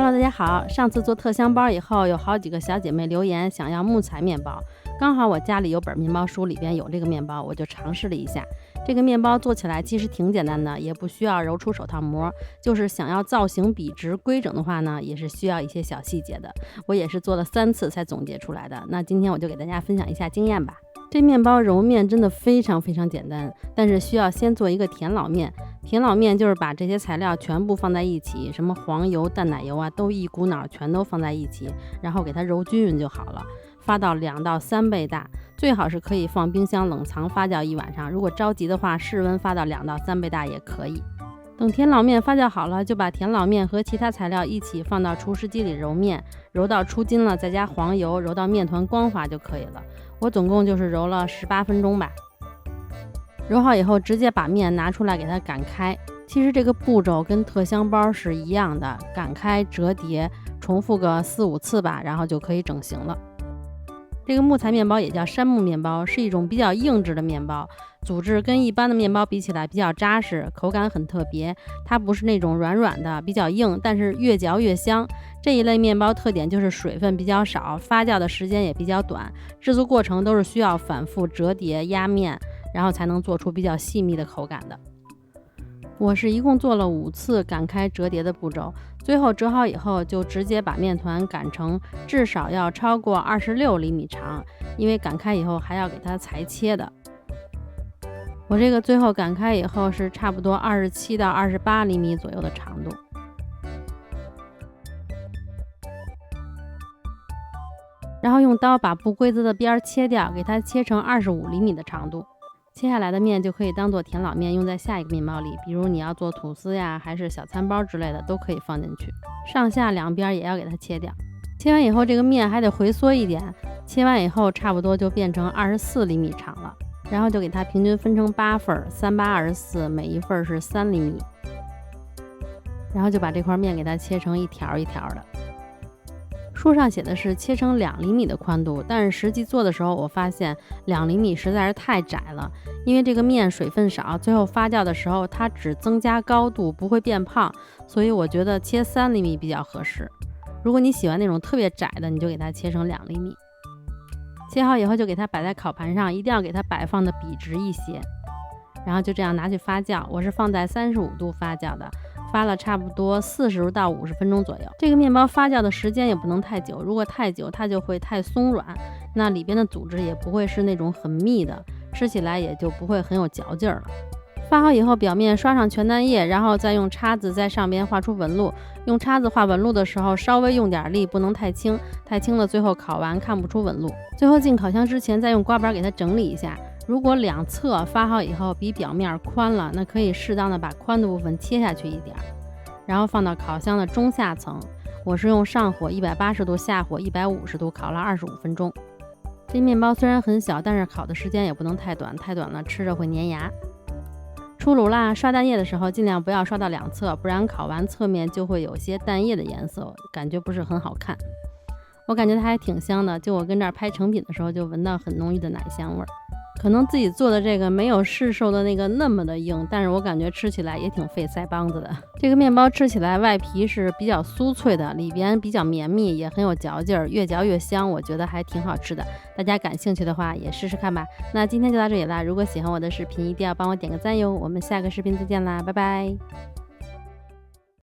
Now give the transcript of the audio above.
Hello， 大家好。上次做特香包以后，有好几个小姐妹留言想要木材面包，刚好我家里有本面包书，里边有这个面包，我就尝试了一下。这个面包做起来其实挺简单的，也不需要揉出手套膜，就是想要造型笔直规整的话呢，也是需要一些小细节的。我也是做了3次才总结出来的。那今天我就给大家分享一下经验吧。这面包揉面真的非常简单，但是需要先做一个田老面。田老面就是把这些材料全部放在一起，什么黄油、淡奶油啊，都一股脑全都放在一起，然后给它揉均匀就好了。发到2到3倍大，最好是可以放冰箱冷藏发酵1晚上。如果着急的话，室温发到2到3倍大也可以。等田老面发酵好了，就把田老面和其他材料一起放到厨师机里揉面，揉到出筋了，再加黄油，揉到面团光滑就可以了。我总共就是揉了18分钟吧。揉好以后，直接把面拿出来给它擀开。其实这个步骤跟特香包是一样的，擀开折叠，重复个4、5次吧，然后就可以整形了。这个木材面包也叫杉木面包，是一种比较硬质的面包，组织跟一般的面包比起来比较扎实，口感很特别。它不是那种软软的，比较硬，但是越嚼越香。这一类面包特点就是水分比较少，发酵的时间也比较短，制作过程都是需要反复折叠压面，然后才能做出比较细密的口感的。我是一共做了5次擀开折叠的步骤，最后折好以后就直接把面团擀成至少要超过26厘米长，因为擀开以后还要给它裁切的。我这个最后擀开以后是差不多27到28厘米左右的长度。然后用刀把不规则的边切掉，给它切成25厘米的长度。切下来的面就可以当做田老面用在下一个面包里，比如你要做吐司呀，还是小餐包之类的都可以放进去。上下两边也要给它切掉。切完以后这个面还得回缩一点，切完以后差不多就变成24厘米长了。然后就给它平均分成8份，3、8、24，每一份是3厘米。然后就把这块面给它切成一条一条的。书上写的是切成2厘米的宽度，但是实际做的时候我发现2厘米实在是太窄了，因为这个面水分少，最后发酵的时候它只增加高度，不会变胖，所以我觉得切3厘米比较合适。如果你喜欢那种特别窄的，你就给它切成2厘米。切好以后就给它摆在烤盘上，一定要给它摆放的笔直一些，然后就这样拿去发酵。我是放在35度发酵的，发了差不多40到50分钟左右。这个面包发酵的时间也不能太久，如果太久它就会太松软，那里边的组织也不会是那种很密的，吃起来也就不会很有嚼劲了。发好以后，表面刷上全蛋液，然后再用叉子在上边画出纹路。用叉子画纹路的时候稍微用点力，不能太轻，太轻了最后烤完看不出纹路。最后进烤箱之前再用刮板给它整理一下。如果2侧发好以后比表面宽了，那可以适当的把宽的部分切下去一点，然后放到烤箱的中下层。我是用上火180度，下火150度烤了25分钟。这面包虽然很小，但是烤的时间也不能太短，太短了吃着会粘牙。出炉啦，刷蛋液的时候尽量不要刷到2侧，不然烤完侧面就会有些蛋液的颜色，感觉不是很好看。我感觉它还挺香的，就我跟这儿拍成品的时候就闻到很浓郁的奶香味儿。可能自己做的这个没有市售的那个那么的硬，但是我感觉吃起来也挺费腮帮子的。这个面包吃起来外皮是比较酥脆的，里边比较绵密，也很有嚼劲儿，越嚼越香，我觉得还挺好吃的。大家感兴趣的话也试试看吧。那今天就到这里啦，如果喜欢我的视频一定要帮我点个赞哟，我们下个视频再见啦，拜拜。